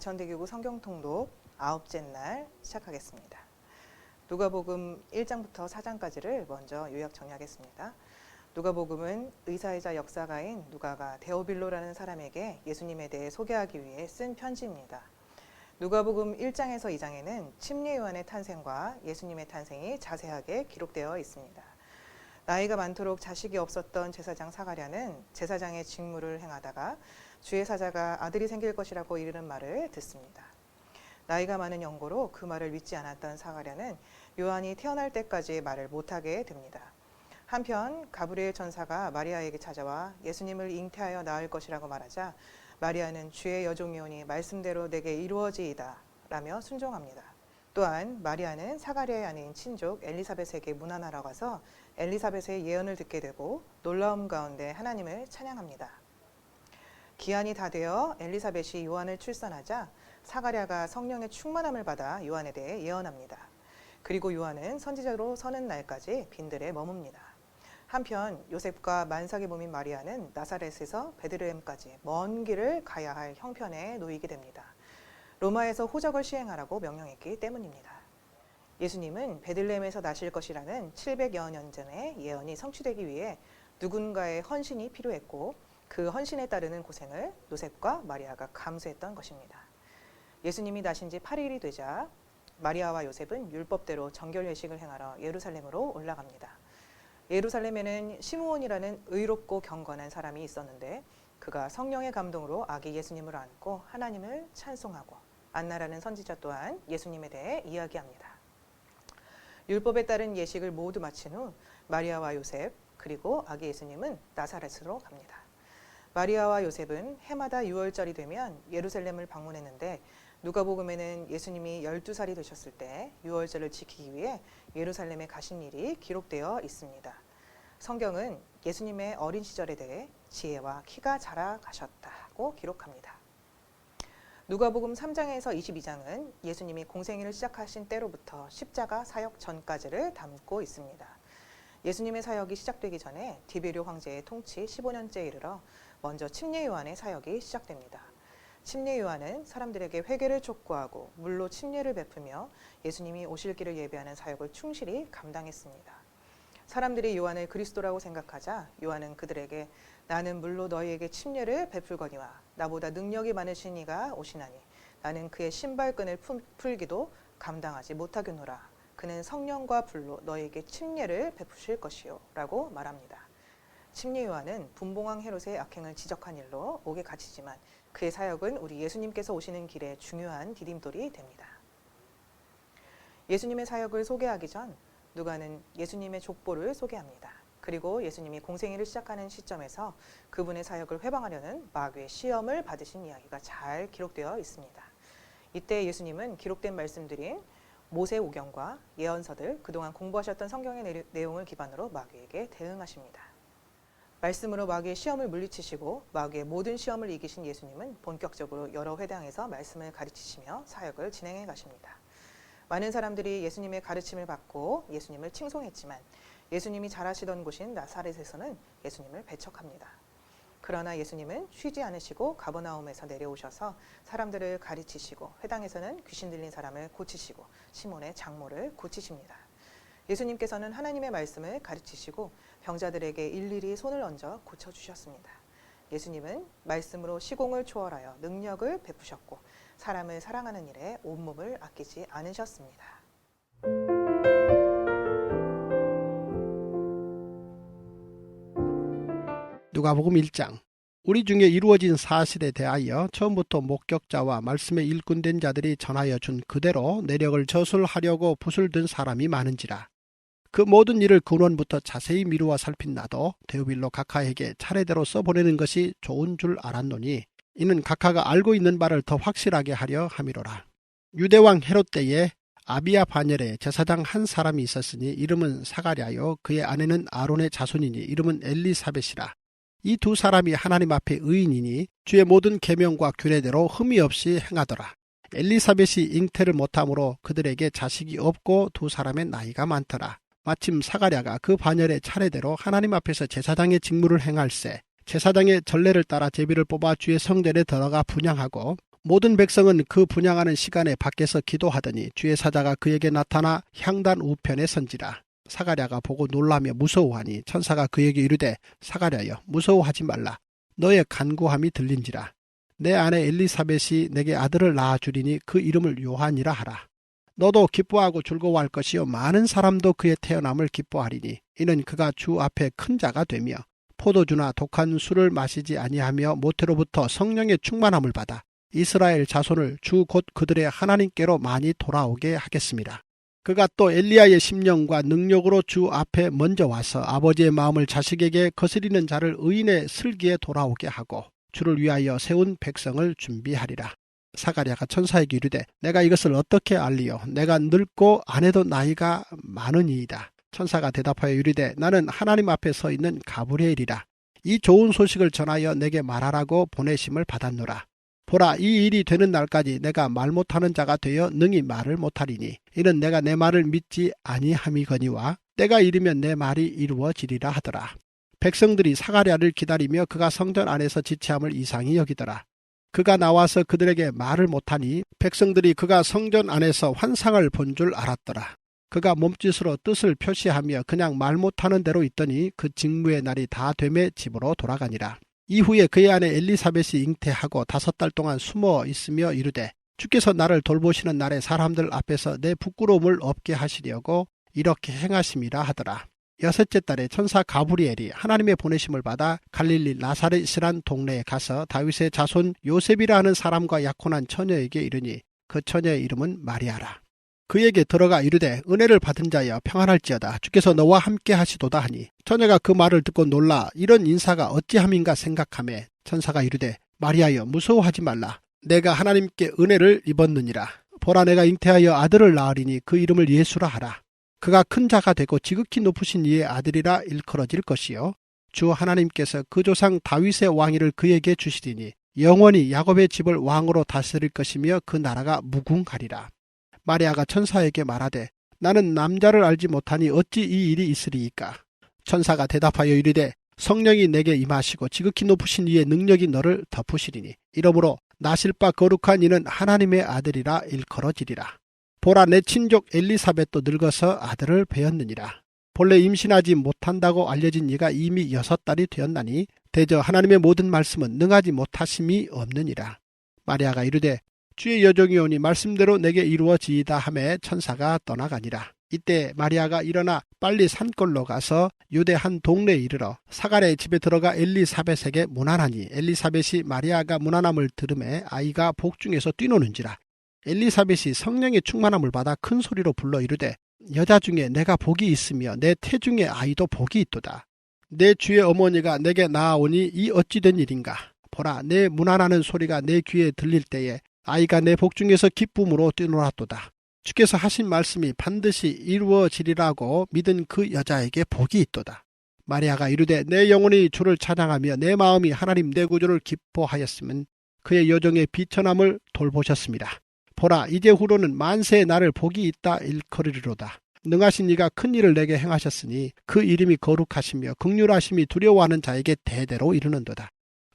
관천대교구 성경통독 9째 날 시작하겠습니다. 누가복음 1장부터 4장까지를 먼저 요약 정리하겠습니다. 누가복음은 의사이자 역사가인 누가가 데오빌로라는 사람에게 예수님에 대해 소개하기 위해 쓴 편지입니다. 누가복음 1장에서 2장에는 침례 요한의 탄생과 예수님의 탄생이 자세하게 기록되어 있습니다. 나이가 많도록 자식이 없었던 제사장 사가랴는 제사장의 직무를 행하다가 주의 사자가 아들이 생길 것이라고 이르는 말을 듣습니다. 나이가 많은 연고로 그 말을 믿지 않았던 사가랴는 요한이 태어날 때까지 말을 못하게 됩니다. 한편 가브리엘 천사가 마리아에게 찾아와 예수님을 잉태하여 낳을 것이라고 말하자 마리아는 주의 여종이오니 말씀대로 내게 이루어지이다 라며 순종합니다. 또한 마리아는 사가랴의 아내인 친족 엘리사벳에게 문안하러 가서 엘리사벳의 예언을 듣게 되고 놀라움 가운데 하나님을 찬양합니다. 기한이 다 되어 엘리사벳이 요한을 출산하자 사가랴가 성령의 충만함을 받아 요한에 대해 예언합니다. 그리고 요한은 선지자로 서는 날까지 빈들에 머뭅니다. 한편 요셉과 만삭의 몸인 마리아는 나사렛에서 베들레헴까지 먼 길을 가야 할 형편에 놓이게 됩니다. 로마에서 호적을 시행하라고 명령했기 때문입니다. 예수님은 베들레헴에서 나실 것이라는 700여 년 전의 예언이 성취되기 위해 누군가의 헌신이 필요했고 그 헌신에 따르는 고생을 요셉과 마리아가 감수했던 것입니다. 예수님이 나신 지 8일이 되자 마리아와 요셉은 율법대로 정결회식을 행하러 예루살렘으로 올라갑니다. 예루살렘에는 시므온이라는 의롭고 경건한 사람이 있었는데 그가 성령의 감동으로 아기 예수님을 안고 하나님을 찬송하고 안나라는 선지자 또한 예수님에 대해 이야기합니다. 율법에 따른 예식을 모두 마친 후 마리아와 요셉 그리고 아기 예수님은 나사렛으로 갑니다. 마리아와 요셉은 해마다 6월절이 되면 예루살렘을 방문했는데 누가복음에는 예수님이 12살이 되셨을 때 6월절을 지키기 위해 예루살렘에 가신 일이 기록되어 있습니다. 성경은 예수님의 어린 시절에 대해 지혜와 키가 자라가셨다고 기록합니다. 누가복음 3장에서 22장은 예수님이 공생애를 시작하신 때로부터 십자가 사역 전까지를 담고 있습니다. 예수님의 사역이 시작되기 전에 디베료 황제의 통치 15년째에 이르러 먼저 침례 요한의 사역이 시작됩니다. 침례 요한은 사람들에게 회개를 촉구하고 물로 침례를 베푸며 예수님이 오실 길을 예비하는 사역을 충실히 감당했습니다. 사람들이 요한을 그리스도라고 생각하자 요한은 그들에게 나는 물로 너희에게 침례를 베풀거니와 나보다 능력이 많으신 이가 오시나니 나는 그의 신발끈을 풀기도 감당하지 못하겠노라. 그는 성령과 불로 너희에게 침례를 베푸실 것이요 라고 말합니다. 침례 요한은 분봉왕 헤롯의 악행을 지적한 일로 옥에 갇히지만 그의 사역은 우리 예수님께서 오시는 길에 중요한 디딤돌이 됩니다. 예수님의 사역을 소개하기 전 누가는 예수님의 족보를 소개합니다. 그리고 예수님이 공생애를 시작하는 시점에서 그분의 사역을 회방하려는 마귀의 시험을 받으신 이야기가 잘 기록되어 있습니다. 이때 예수님은 기록된 말씀들인 모세오경과 예언서들, 그동안 공부하셨던 성경의 내용을 기반으로 마귀에게 대응하십니다. 말씀으로 마귀의 시험을 물리치시고 마귀의 모든 시험을 이기신 예수님은 본격적으로 여러 회당에서 말씀을 가르치시며 사역을 진행해 가십니다. 많은 사람들이 예수님의 가르침을 받고 예수님을 칭송했지만 예수님이 자라시던 곳인 나사렛에서는 예수님을 배척합니다. 그러나 예수님은 쉬지 않으시고 가버나움에서 내려오셔서 사람들을 가르치시고 회당에서는 귀신 들린 사람을 고치시고 시몬의 장모를 고치십니다. 예수님께서는 하나님의 말씀을 가르치시고 병자들에게 일일이 손을 얹어 고쳐주셨습니다. 예수님은 말씀으로 시공을 초월하여 능력을 베푸셨고 사람을 사랑하는 일에 온몸을 아끼지 않으셨습니다. 누가복음 1장. 우리 중에 이루어진 사실에 대하여 처음부터 목격자와 말씀에 일꾼된 자들이 전하여 준 그대로 내력을 저술하려고 붓을 든 사람이 많은지라. 그 모든 일을 근원부터 자세히 미루어 살핀 나도 데오빌로 각하에게 차례대로 써보내는 것이 좋은 줄 알았노니 이는 각하가 알고 있는 바를 더 확실하게 하려 함이로라. 유대왕 헤롯 때에 아비야 반열에 제사장 한 사람이 있었으니 이름은 사가랴요 그의 아내는 아론의 자손이니 이름은 엘리사벳이라. 이 두 사람이 하나님 앞에 의인이니 주의 모든 계명과 규례대로 흠이 없이 행하더라. 엘리사벳이 잉태를 못함으로 그들에게 자식이 없고 두 사람의 나이가 많더라. 마침 사가랴가 그 반열의 차례대로 하나님 앞에서 제사장의 직무를 행할세 제사장의 전례를 따라 제비를 뽑아 주의 성전에 들어가 분향하고 모든 백성은 그 분향하는 시간에 밖에서 기도하더니 주의 사자가 그에게 나타나 향단 우편에 선지라. 사가랴가 보고 놀라며 무서워하니 천사가 그에게 이르되 사가랴여 무서워하지 말라. 너의 간구함이 들린지라. 내 아내 엘리사벳이 내게 아들을 낳아주리니 그 이름을 요한이라 하라. 너도 기뻐하고 즐거워할 것이요 많은 사람도 그의 태어남을 기뻐하리니 이는 그가 주 앞에 큰 자가 되며 포도주나 독한 술을 마시지 아니하며 모태로부터 성령의 충만함을 받아 이스라엘 자손을 주 곧 그들의 하나님께로 많이 돌아오게 하겠습니다. 그가 또 엘리야의 심령과 능력으로 주 앞에 먼저 와서 아버지의 마음을 자식에게 거스리는 자를 의인의 슬기에 돌아오게 하고 주를 위하여 세운 백성을 준비하리라. 사가랴가 천사에게 이르되 내가 이것을 어떻게 알리요? 내가 늙고 아내도 나이가 많으니이다. 천사가 대답하여 이르되 나는 하나님 앞에 서 있는 가브리엘이라. 이 좋은 소식을 전하여 내게 말하라고 보내심을 받았노라. 보라, 이 일이 되는 날까지 내가 말 못하는 자가 되어 능히 말을 못하리니 이는 내가 내 말을 믿지 아니함이거니와 때가 이르면 내 말이 이루어지리라 하더라. 백성들이 사가랴를 기다리며 그가 성전 안에서 지체함을 이상히 여기더라. 그가 나와서 그들에게 말을 못하니 백성들이 그가 성전 안에서 환상을 본 줄 알았더라. 그가 몸짓으로 뜻을 표시하며 그냥 말 못하는 대로 있더니 그 직무의 날이 다 되매 집으로 돌아가니라. 이후에 그의 아내 엘리사벳이 잉태하고 5달 동안 숨어 있으며 이르되 주께서 나를 돌보시는 날에 사람들 앞에서 내 부끄러움을 없게 하시려고 이렇게 행하심이라 하더라. 6째 달에 천사 가브리엘이 하나님의 보내심을 받아 갈릴리 나사렛이란 동네에 가서 다윗의 자손 요셉이라 하는 사람과 약혼한 처녀에게 이르니 그 처녀의 이름은 마리아라. 그에게 들어가 이르되 은혜를 받은 자여 평안할지어다. 주께서 너와 함께 하시도다 하니 처녀가 그 말을 듣고 놀라 이런 인사가 어찌함인가 생각하매 천사가 이르되 마리아여 무서워하지 말라. 내가 하나님께 은혜를 입었느니라. 보라 내가 잉태하여 아들을 낳으리니 그 이름을 예수라 하라. 그가 큰 자가 되고 지극히 높으신 이의 아들이라 일컬어질 것이요 주 하나님께서 그 조상 다윗의 왕위를 그에게 주시리니 영원히 야곱의 집을 왕으로 다스릴 것이며 그 나라가 무궁하리라. 마리아가 천사에게 말하되 나는 남자를 알지 못하니 어찌 이 일이 있으리이까. 천사가 대답하여 이르되 성령이 내게 임하시고 지극히 높으신 이의 능력이 너를 덮으시리니 이러므로 나실 바 거룩한 이는 하나님의 아들이라 일컬어지리라. 보라 내 친족 엘리사벳도 늙어서 아들을 배었느니라. 본래 임신하지 못한다고 알려진 이가 이미 6달이 되었나니 대저 하나님의 모든 말씀은 능하지 못하심이 없느니라. 마리아가 이르되 주의 여종이 오니 말씀대로 내게 이루어지이다 하매 천사가 떠나가니라. 이때 마리아가 일어나 빨리 산골로 가서 유대 한 동네에 이르러 사가랴의 집에 들어가 엘리사벳에게 문안하니 엘리사벳이 마리아가 문안함을 들음에 아이가 복중에서 뛰노는지라. 엘리사벳이 성령의 충만함을 받아 큰 소리로 불러 이르되 여자 중에 내가 복이 있으며 내 태중의 아이도 복이 있도다. 내 주의 어머니가 내게 나아오니 이 어찌된 일인가. 보라 내 문안하는 소리가 내 귀에 들릴 때에 아이가 내 복중에서 기쁨으로 뛰놀았도다. 주께서 하신 말씀이 반드시 이루어지리라고 믿은 그 여자에게 복이 있도다. 마리아가 이르되 내 영혼이 주를 찬양하며 내 마음이 하나님 내 구주를 기뻐하였으면 그의 여종의 비천함을 돌보셨습니다. 보라 이제 후로는 만세의 나를 복이 있다 일컬으리로다. 능하신 이가 큰 일을 내게 행하셨으니 그 이름이 거룩하시며 긍휼하심이 두려워하는 자에게 대대로 이르는도다.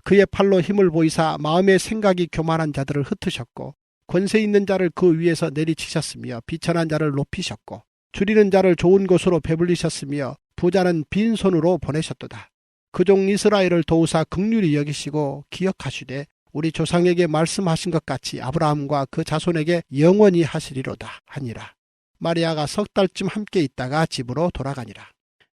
그의 팔로 힘을 보이사 마음의 생각이 교만한 자들을 흩으셨고 권세 있는 자를 그 위에서 내리치셨으며 비천한 자를 높이셨고 줄이는 자를 좋은 곳으로 배불리셨으며 부자는 빈손으로 보내셨도다. 그 종 이스라엘을 도우사 긍휼히 여기시고 기억하시되 우리 조상에게 말씀하신 것 같이 아브라함과 그 자손에게 영원히 하시리로다 하니라. 마리아가 6달쯤 함께 있다가 집으로 돌아가니라.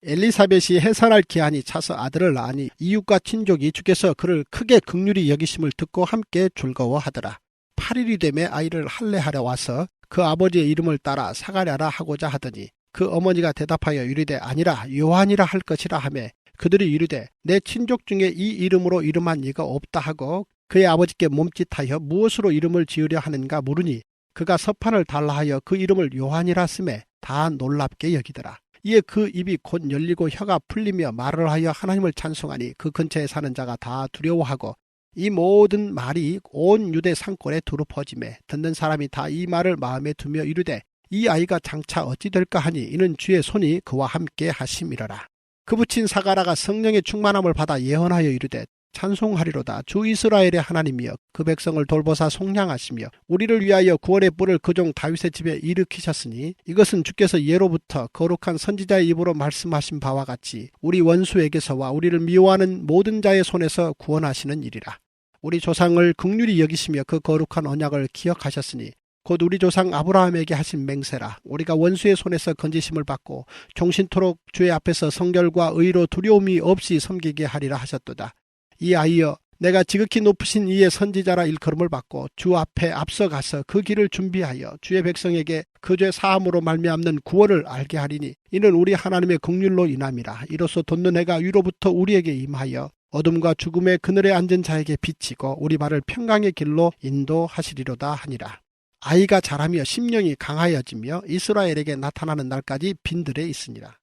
엘리사벳이 해산할 기한이 차서 아들을 낳으니 이웃과 친족이 주께서 그를 크게 긍휼히 여기심을 듣고 함께 즐거워하더라. 8일이 되매 아이를 할례하려 와서 그 아버지의 이름을 따라 사가랴라 하고자 하더니 그 어머니가 대답하여 이르되 아니라 요한이라 할 것이라 하매 그들이 이르되 내 친족 중에 이 이름으로 이름한 이가 없다 하고 그의 아버지께 몸짓하여 무엇으로 이름을 지으려 하는가 물으니 그가 서판을 달라 하여 그 이름을 요한이라 쓰매 다 놀랍게 여기더라. 이에 그 입이 곧 열리고 혀가 풀리며 말을 하여 하나님을 찬송하니 그 근처에 사는 자가 다 두려워하고 이 모든 말이 온 유대 산골에 두루 퍼지매 듣는 사람이 다 이 말을 마음에 두며 이르되 이 아이가 장차 어찌 될까 하니 이는 주의 손이 그와 함께 하심이러라. 그 붙인 사가랴가 성령의 충만함을 받아 예언하여 이르되 찬송하리로다. 주 이스라엘의 하나님이여 그 백성을 돌보사 속량하시며 우리를 위하여 구원의 뿔을 그 종 다윗의 집에 일으키셨으니 이것은 주께서 예로부터 거룩한 선지자의 입으로 말씀하신 바와 같이 우리 원수에게서와 우리를 미워하는 모든 자의 손에서 구원하시는 일이라. 우리 조상을 긍휼히 여기시며 그 거룩한 언약을 기억하셨으니 곧 우리 조상 아브라함에게 하신 맹세라. 우리가 원수의 손에서 건지심을 받고 종신토록 주의 앞에서 성결과 의로 두려움이 없이 섬기게 하리라 하셨도다. 이 아이여 내가 지극히 높으신 이의 선지자라 일컬음을 받고 주 앞에 앞서가서 그 길을 준비하여 주의 백성에게 그 죄 사함으로 말미암는 구원을 알게 하리니 이는 우리 하나님의 긍휼로 인함이라. 이로써 돋는 해가 위로부터 우리에게 임하여 어둠과 죽음의 그늘에 앉은 자에게 비치고 우리 발을 평강의 길로 인도하시리로다 하니라. 아이가 자라며 심령이 강하여지며 이스라엘에게 나타나는 날까지 빈들에 있으니라.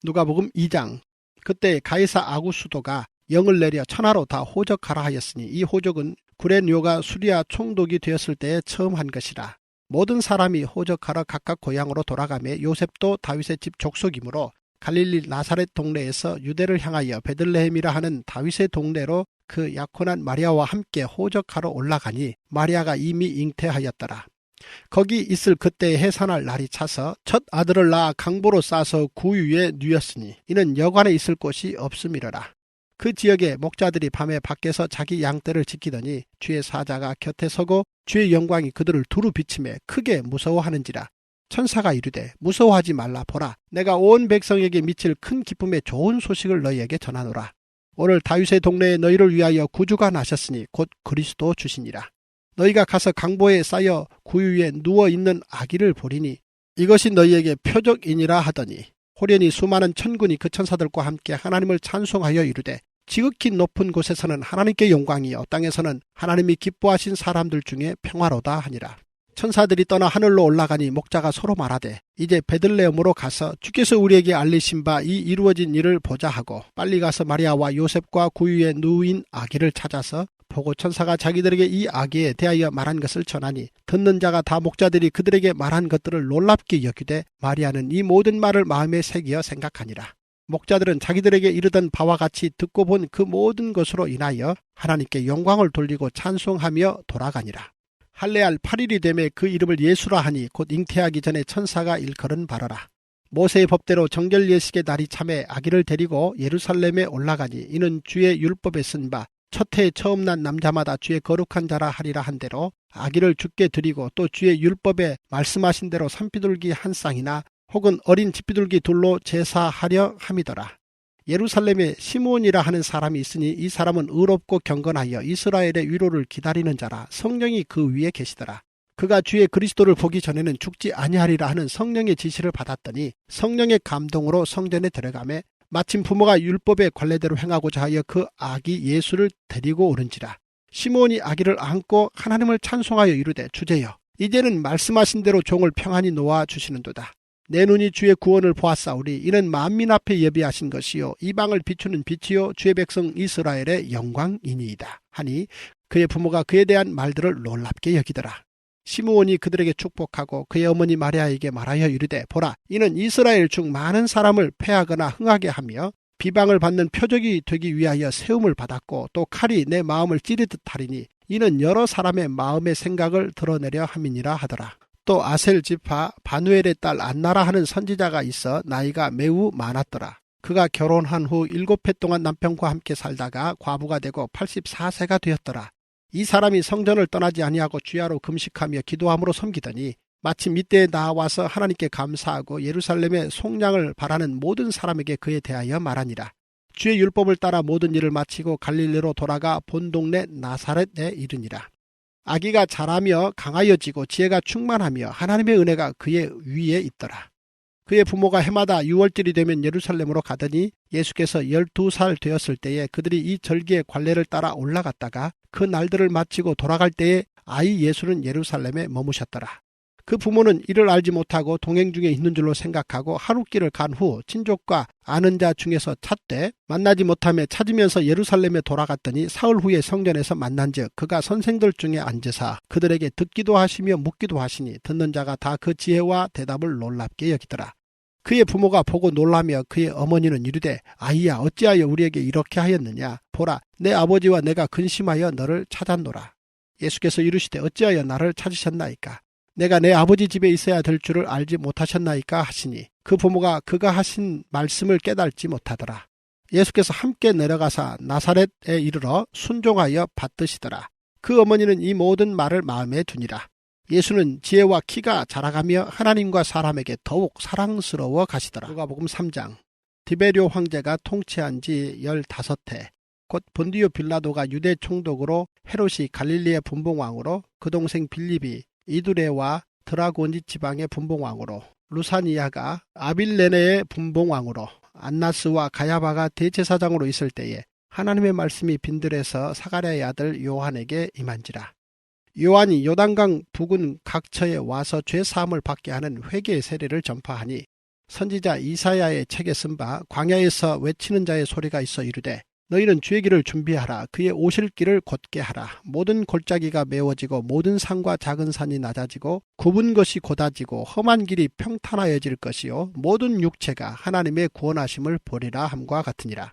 누가복음 2장. 그때 가이사 아구수도가 영을 내려 천하로 다 호적하라 하였으니 이 호적은 구레뇨가 수리아 총독이 되었을 때에 처음 한 것이라. 모든 사람이 호적하러 각각 고향으로 돌아가며 요셉도 다윗의 집 족속이므로 갈릴리 나사렛 동네에서 유대를 향하여 베들레헴이라 하는 다윗의 동네로 그 약혼한 마리아와 함께 호적하러 올라가니 마리아가 이미 잉태하였더라. 거기 있을 그때에 해산할 날이 차서 첫 아들을 낳아 강보로 싸서 구유에 누였으니 이는 여관에 있을 곳이 없음이러라. 그 지역의 목자들이 밤에 밖에서 자기 양떼를 지키더니 주의 사자가 곁에 서고 주의 영광이 그들을 두루 비치매 크게 무서워하는지라. 천사가 이르되 무서워하지 말라. 보라 내가 온 백성에게 미칠 큰 기쁨의 좋은 소식을 너희에게 전하노라. 오늘 다윗의 동네에 너희를 위하여 구주가 나셨으니 곧 그리스도 주시니라. 너희가 가서 강보에 쌓여 구유에 누워있는 아기를 보리니 이것이 너희에게 표적이니라 하더니 호련히 수많은 천군이 그 천사들과 함께 하나님을 찬송하여 이르되 지극히 높은 곳에서는 하나님께 영광이요 땅에서는 하나님이 기뻐하신 사람들 중에 평화로다 하니라. 천사들이 떠나 하늘로 올라가니 목자가 서로 말하되 이제 베들레헴으로 가서 주께서 우리에게 알리신 바 이 이루어진 일을 보자 하고 빨리 가서 마리아와 요셉과 구유에 누인 아기를 찾아서 보고 천사가 자기들에게 이 아기에 대하여 말한 것을 전하니 듣는 자가 다 목자들이 그들에게 말한 것들을 놀랍게 여기되 마리아는 이 모든 말을 마음에 새기어 생각하니라. 목자들은 자기들에게 이르던 바와 같이 듣고 본 그 모든 것으로 인하여 하나님께 영광을 돌리고 찬송하며 돌아가니라. 할례할 8일이 되매 그 이름을 예수라 하니 곧 잉태하기 전에 천사가 일컬은 바라라. 모세의 법대로 정결 예식의 날이 참에 아기를 데리고 예루살렘에 올라가니 이는 주의 율법에 쓴 바 첫 해에 처음 난 남자마다 주의 거룩한 자라 하리라 한 대로 아기를 주께 드리고 또 주의 율법에 말씀하신 대로 산비둘기 한 쌍이나 혹은 어린 집비둘기 둘로 제사하려 함이더라. 예루살렘에 시므온이라 하는 사람이 있으니 이 사람은 의롭고 경건하여 이스라엘의 위로를 기다리는 자라. 성령이 그 위에 계시더라. 그가 주의 그리스도를 보기 전에는 죽지 아니하리라 하는 성령의 지시를 받았더니 성령의 감동으로 성전에 들어가매 마침 부모가 율법의 관례대로 행하고자 하여 그 아기 예수를 데리고 오는지라. 시므온이 아기를 안고 하나님을 찬송하여 이르되 주제여 이제는 말씀하신 대로 종을 평안히 놓아 주시는도다. 내 눈이 주의 구원을 보았사오리. 이는 만민 앞에 예비하신 것이요 이방을 비추는 빛이요 주의 백성 이스라엘의 영광이니이다 하니 그의 부모가 그에 대한 말들을 놀랍게 여기더라. 시므온이 그들에게 축복하고 그의 어머니 마리아에게 말하여 이르되 보라 이는 이스라엘 중 많은 사람을 패하거나 흥하게 하며 비방을 받는 표적이 되기 위하여 세움을 받았고 또 칼이 내 마음을 찌르듯 하리니 이는 여러 사람의 마음의 생각을 드러내려 함이니라 하더라. 또 아셀 지파 바누엘의 딸 안나라 하는 선지자가 있어 나이가 매우 많았더라. 그가 결혼한 후 7해 동안 남편과 함께 살다가 과부가 되고 84세가 되었더라. 이 사람이 성전을 떠나지 아니하고 주야로 금식하며 기도함으로 섬기더니 마침 이때에 나와서 하나님께 감사하고 예루살렘의 속량을 바라는 모든 사람에게 그에 대하여 말하니라. 주의 율법을 따라 모든 일을 마치고 갈릴리로 돌아가 본 동네 나사렛에 이르니라. 아기가 자라며 강하여지고 지혜가 충만하며 하나님의 은혜가 그의 위에 있더라. 그의 부모가 해마다 6월절이 되면 예루살렘으로 가더니 예수께서 12살 되었을 때에 그들이 이 절기의 관례를 따라 올라갔다가 그 날들을 마치고 돌아갈 때에 아이 예수는 예루살렘에 머무셨더라. 그 부모는 이를 알지 못하고 동행 중에 있는 줄로 생각하고 하룻길을 간 후 친족과 아는 자 중에서 찾되 만나지 못하며 찾으면서 예루살렘에 돌아갔더니 사흘 후에 성전에서 만난즉 그가 선생들 중에 앉으사 그들에게 듣기도 하시며 묻기도 하시니 듣는 자가 다 그 지혜와 대답을 놀랍게 여기더라. 그의 부모가 보고 놀라며 그의 어머니는 이르되 아이야 어찌하여 우리에게 이렇게 하였느냐. 보라 내 아버지와 내가 근심하여 너를 찾았노라. 예수께서 이르시되 어찌하여 나를 찾으셨나이까. 내가 내 아버지 집에 있어야 될 줄을 알지 못하셨나이까 하시니 그 부모가 그가 하신 말씀을 깨달지 못하더라. 예수께서 함께 내려가사 나사렛에 이르러 순종하여 받드시더라. 그 어머니는 이 모든 말을 마음에 두니라. 예수는 지혜와 키가 자라가며 하나님과 사람에게 더욱 사랑스러워 가시더라. 누가복음 3장. 디베rio 황제가 통치한 지 15해 곧 본디오 빌라도가 유대 총독으로 헤롯이 갈릴리의 분봉왕으로 그 동생 빌립이 이두레와 드라고니 지방의 분봉왕으로 루사니아가 아빌레네의 분봉왕으로 안나스와 가야바가 대제사장으로 있을 때에 하나님의 말씀이 빈들에서 사가랴의 아들 요한에게 임한지라. 요한이 요단강 부근 각처에 와서 죄사함을 받게 하는 회개의 세례를 전파하니 선지자 이사야의 책에 쓴 바 광야에서 외치는 자의 소리가 있어 이르되 너희는 주의 길을 준비하라. 그의 오실 길을 곧게 하라. 모든 골짜기가 메워지고 모든 산과 작은 산이 낮아지고 굽은 것이 곧아지고 험한 길이 평탄하여질 것이요 모든 육체가 하나님의 구원하심을 보리라 함과 같으니라.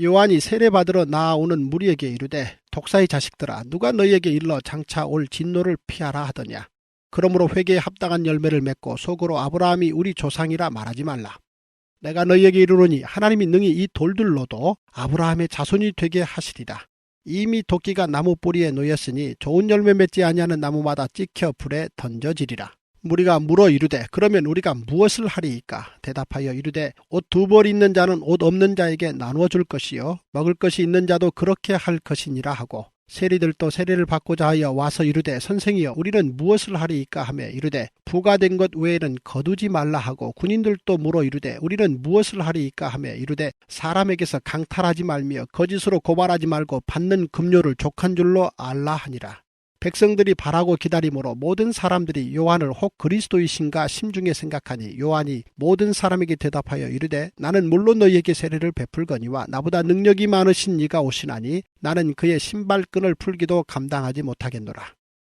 요한이 세례받으러 나아오는 무리에게 이르되 독사의 자식들아 누가 너희에게 일러 장차 올 진노를 피하라 하더냐. 그러므로 회개에 합당한 열매를 맺고 속으로 아브라함이 우리 조상이라 말하지 말라. 내가 너희에게 이르노니 하나님이 능히 이 돌들로도 아브라함의 자손이 되게 하시리라. 이미 도끼가 나무 뿌리에 놓였으니 좋은 열매 맺지 아니하는 나무마다 찍혀 불에 던져지리라. 무리가 물어 이르되 그러면 우리가 무엇을 하리이까. 대답하여 이르되 옷 2벌 있는 자는 옷 없는 자에게 나누어 줄 것이요 먹을 것이 있는 자도 그렇게 할 것이니라 하고 세리들도 세례를 받고자 하여 와서 이르되 선생이여 우리는 무엇을 하리이까 하며 이르되 부가된 것 외에는 거두지 말라 하고 군인들도 물어 이르되 우리는 무엇을 하리이까 하며 이르되 사람에게서 강탈하지 말며 거짓으로 고발하지 말고 받는 급료를 족한 줄로 알라 하니라. 백성들이 바라고 기다림으로 모든 사람들이 요한을 혹 그리스도이신가 심중에 생각하니 요한이 모든 사람에게 대답하여 이르되 나는 물론 너희에게 세례를 베풀거니와 나보다 능력이 많으신 이가 오시나니 나는 그의 신발끈을 풀기도 감당하지 못하겠노라.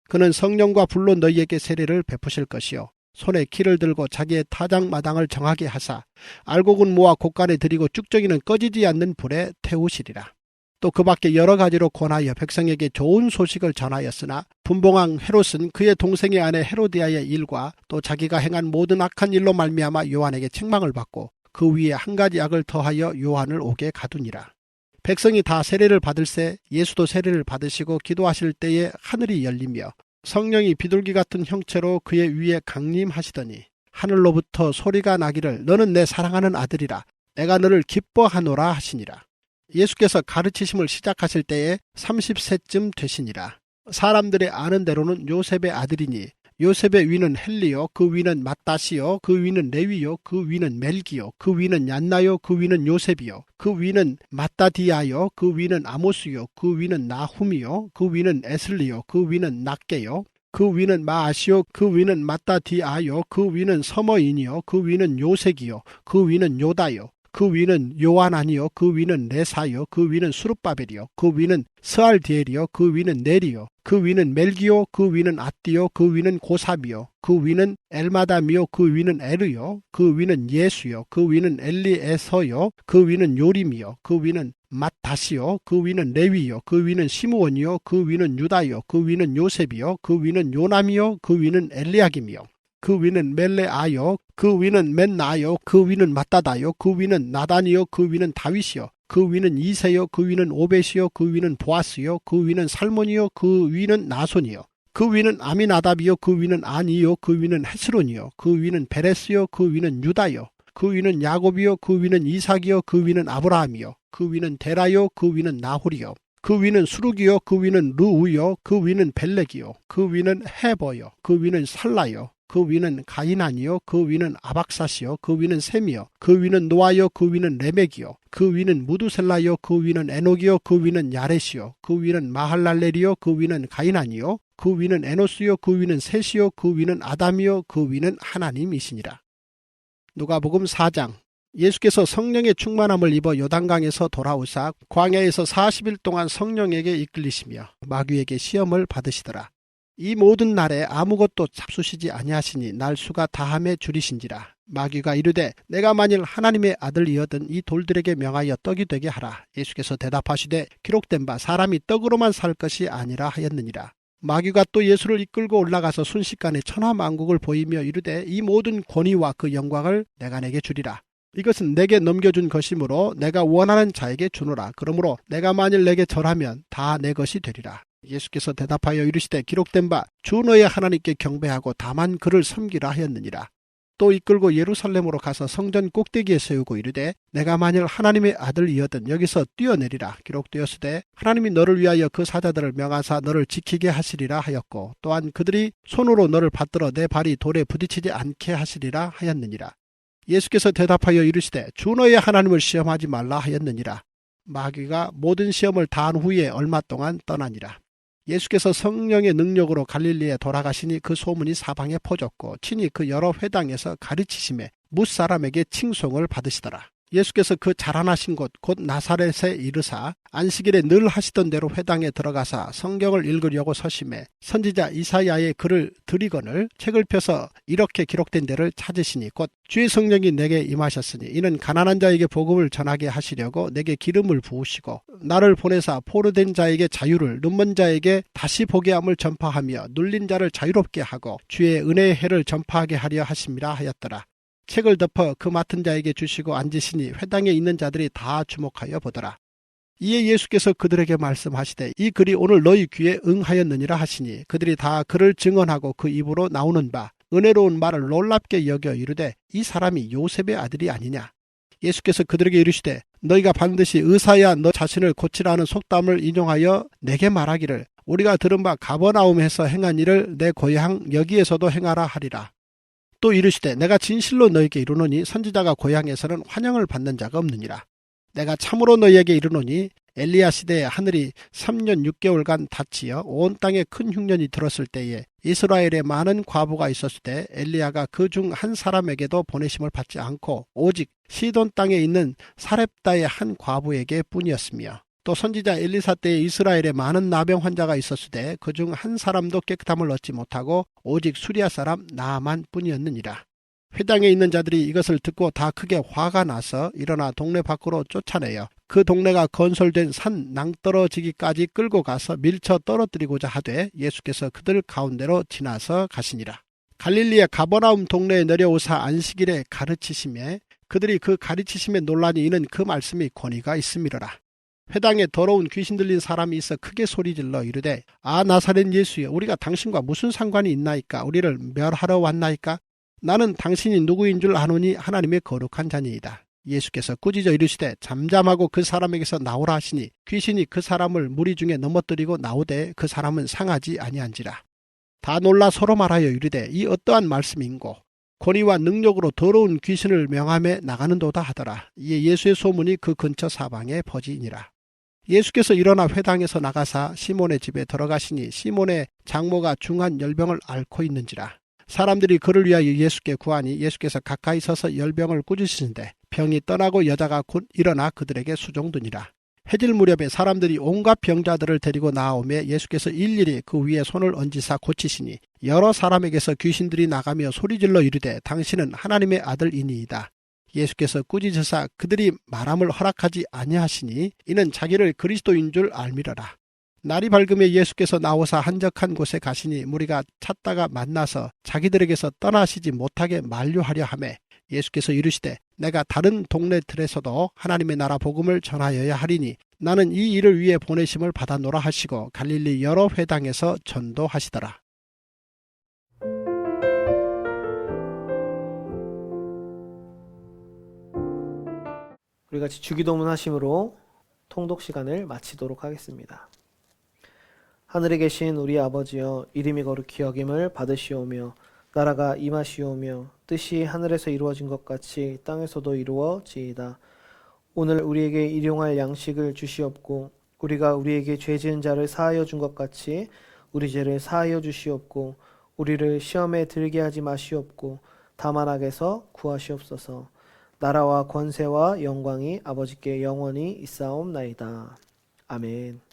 그는 성령과 불로 너희에게 세례를 베푸실 것이요 손에 키를 들고 자기의 타작마당을 정하게 하사 알곡은 모아 곳간에 들이고 쭉정이는 꺼지지 않는 불에 태우시리라. 또 그 밖에 여러 가지로 권하여 백성에게 좋은 소식을 전하였으나 분봉왕 헤롯은 그의 동생의 아내 헤로디아의 일과 또 자기가 행한 모든 악한 일로 말미암아 요한에게 책망을 받고 그 위에 한 가지 악을 더하여 요한을 옥에 가두니라. 백성이 다 세례를 받을새 예수도 세례를 받으시고 기도하실 때에 하늘이 열리며 성령이 비둘기 같은 형체로 그의 위에 강림하시더니 하늘로부터 소리가 나기를 너는 내 사랑하는 아들이라 내가 너를 기뻐하노라 하시니라. 예수께서 가르치심을 시작하실 때에 30세쯤 되시니라. 사람들의 아는 대로는 요셉의 아들이니 요셉의 위는 헬리요 그 위는 맏다시요 그 위는 레위요 그 위는 멜기요 그 위는 얀나요 그 위는 요셉이요 그 위는 맏다디아요 그 위는 아모스요 그 위는 나훔이요 그 위는 에슬리요 그 위는 낫게요 그 위는 마아시요 그 위는 맏다디아요 그 위는 서머인이요 그 위는 요색이요 그 위는 요다요 그 위는 요하나니요 그 위는 레사요 그 위는 수룹바벨이요 그 위는 스알디엘이요 그 위는 네리요 그 위는 멜기요 그 위는 아띠요 그 위는 고사비요 그 위는 엘마담이요 그 위는 에르요 그 위는 예수요 그 위는 엘리에서요 그 위는 요림이요 그 위는 맏다시요 그 위는 레위요 그 위는 시므온이요 그 위는 유다요 그 위는 요셉이요 그 위는 요남이요 그 위는 엘리야김이요 그 위는 멜레아요 그 위는 맨나요 그 위는 맏다다요 그 위는 나단이요 그 위는 다윗이요 그 위는 이세요 그 위는 오벳이요 그 위는 보아스요 그 위는 살몬이요 그 위는 나손이요 그 위는 아미나답이요 그 위는 아니요 그 위는 헤스론이요 그 위는 베레스요 그 위는 유다요 그 위는 야곱이요 그 위는 이삭이요 그 위는 아브라함이요 그 위는 데라요 그 위는 나홀이요 그 위는 수룩이요 그 위는 르우요 그 위는 벨렉이요 그 위는 헤버요 그 위는 살라요 그 위는 가이난이요 그 위는 아박사시요 그 위는 셈이요 그 위는 노아요 그 위는 레멕이요 그 위는 무두셀라요 그 위는 에녹이요 그 위는 야렛이요 그 위는 마할랄렐이요 그 위는 가이난이요 그 위는 에노스요 그 위는 셋이요 그 위는 아담이요 그 위는 하나님이시니라. 누가복음 4장. 예수께서 성령의 충만함을 입어 요단강에서 돌아오사 광야에서 40일 동안 성령에게 이끌리시며 마귀에게 시험을 받으시더라. 이 모든 날에 아무것도 잡수시지 아니하시니 날 수가 다함에 줄이신지라. 마귀가 이르되 내가 만일 하나님의 아들이어든 이 돌들에게 명하여 떡이 되게 하라. 예수께서 대답하시되 기록된 바 사람이 떡으로만 살 것이 아니라 하였느니라. 마귀가 또 예수를 이끌고 올라가서 순식간에 천하만국을 보이며 이르되 이 모든 권위와 그 영광을 내가 내게 주리라. 이것은 내게 넘겨준 것이므로 내가 원하는 자에게 주노라. 그러므로 내가 만일 내게 절하면 다 내 것이 되리라. 예수께서 대답하여 이르시되 기록된 바 주 너의 하나님께 경배하고 다만 그를 섬기라 하였느니라. 또 이끌고 예루살렘으로 가서 성전 꼭대기에 세우고 이르되 내가 만일 하나님의 아들이어든 여기서 뛰어내리라. 기록되었으되 하나님이 너를 위하여 그 사자들을 명하사 너를 지키게 하시리라 하였고 또한 그들이 손으로 너를 받들어 내 발이 돌에 부딪히지 않게 하시리라 하였느니라. 예수께서 대답하여 이르시되 주 너의 하나님을 시험하지 말라 하였느니라. 마귀가 모든 시험을 다한 후에 얼마 동안 떠나니라. 예수께서 성령의 능력으로 갈릴리에 돌아가시니 그 소문이 사방에 퍼졌고 친히 그 여러 회당에서 가르치심에 뭇사람에게 칭송을 받으시더라. 예수께서 그 자라나신 곳 곧 나사렛에 이르사 안식일에 늘 하시던 대로 회당에 들어가사 성경을 읽으려고 서심해 선지자 이사야의 글을 들이거늘 책을 펴서 이렇게 기록된 데를 찾으시니 곧 주의 성령이 내게 임하셨으니 이는 가난한 자에게 복음을 전하게 하시려고 내게 기름을 부으시고 나를 보내사 포로된 자에게 자유를 눈먼 자에게 다시 보게 함을 전파하며 눌린 자를 자유롭게 하고 주의 은혜의 해를 전파하게 하려 하심이라 하였더라. 책을 덮어 그 맡은 자에게 주시고 앉으시니 회당에 있는 자들이 다 주목하여 보더라. 이에 예수께서 그들에게 말씀하시되 이 글이 오늘 너희 귀에 응하였느니라 하시니 그들이 다 그를 증언하고 그 입으로 나오는 바 은혜로운 말을 놀랍게 여겨 이르되 이 사람이 요셉의 아들이 아니냐. 예수께서 그들에게 이르시되 너희가 반드시 의사야 너 자신을 고치라는 속담을 인용하여 내게 말하기를 우리가 들은 바 가버나움에서 행한 일을 내 고향 여기에서도 행하라 하리라. 또 이르시되 내가 진실로 너희에게 이르노니 선지자가 고향에서는 환영을 받는 자가 없느니라. 내가 참으로 너희에게 이르노니 엘리야 시대에 하늘이 3년 6개월간 닫히어 온 땅에 큰 흉년이 들었을 때에 이스라엘에 많은 과부가 있었을 때 엘리야가 그 중 한 사람에게도 보내심을 받지 않고 오직 시돈 땅에 있는 사렙다의 한 과부에게 뿐이었으며 또 선지자 엘리사 때에 이스라엘에 많은 나병 환자가 있었을 때 그 중 한 사람도 깨끗함을 얻지 못하고 오직 수리아 사람 나아만 뿐이었느니라. 회당에 있는 자들이 이것을 듣고 다 크게 화가 나서 일어나 동네 밖으로 쫓아내어 그 동네가 건설된 산 낭떠러지기까지 끌고 가서 밀쳐 떨어뜨리고자 하되 예수께서 그들 가운데로 지나서 가시니라. 갈릴리의 가버나움 동네에 내려오사 안식일에 가르치심에 그들이 그 가르치심에 논란이 이는 그 말씀이 권위가 있음이로라. 회당에 더러운 귀신 들린 사람이 있어 크게 소리질러 이르되 아 나사렛 예수여 우리가 당신과 무슨 상관이 있나이까. 우리를 멸하러 왔나이까. 나는 당신이 누구인 줄 아노니 하나님의 거룩한 자니이다. 예수께서 꾸짖어 이르시되 잠잠하고 그 사람에게서 나오라 하시니 귀신이 그 사람을 무리 중에 넘어뜨리고 나오되 그 사람은 상하지 아니한지라. 다 놀라 서로 말하여 이르되 이 어떠한 말씀인고 권위와 능력으로 더러운 귀신을 명함에 나가는도다 하더라. 이에 예수의 소문이 그 근처 사방에 퍼지니라. 예수께서 일어나 회당에서 나가사 시몬의 집에 들어가시니 시몬의 장모가 중한 열병을 앓고 있는지라. 사람들이 그를 위하여 예수께 구하니 예수께서 가까이 서서 열병을 꾸짖으시는데 병이 떠나고 여자가 곧 일어나 그들에게 수종드니라. 해질 무렵에 사람들이 온갖 병자들을 데리고 나오매 예수께서 일일이 그 위에 손을 얹으사 고치시니 여러 사람에게서 귀신들이 나가며 소리질러 이르되 당신은 하나님의 아들이니이다. 예수께서 꾸짖으사 그들이 말함을 허락하지 아니하시니 이는 자기를 그리스도인 줄 알미러라. 날이 밝음에 예수께서 나오사 한적한 곳에 가시니 무리가 찾다가 만나서 자기들에게서 떠나시지 못하게 만류하려 하매 예수께서 이르시되 내가 다른 동네들에서도 하나님의 나라 복음을 전하여야 하리니 나는 이 일을 위해 보내심을 받아노라 하시고 갈릴리 여러 회당에서 전도하시더라. 우리 같이 주기도문 하심으로 통독 시간을 마치도록 하겠습니다. 하늘에 계신 우리 아버지여 이름이 거룩히 여김을 받으시오며 나라가 임하시오며 뜻이 하늘에서 이루어진 것 같이 땅에서도 이루어지이다. 오늘 우리에게 일용할 양식을 주시옵고 우리가 우리에게 죄 지은 자를 사하여 준 것 같이 우리 죄를 사하여 주시옵고 우리를 시험에 들게 하지 마시옵고 다만 악에서 구하시옵소서. 나라와 권세와 영광이 아버지께 영원히 있사옵나이다. 아멘.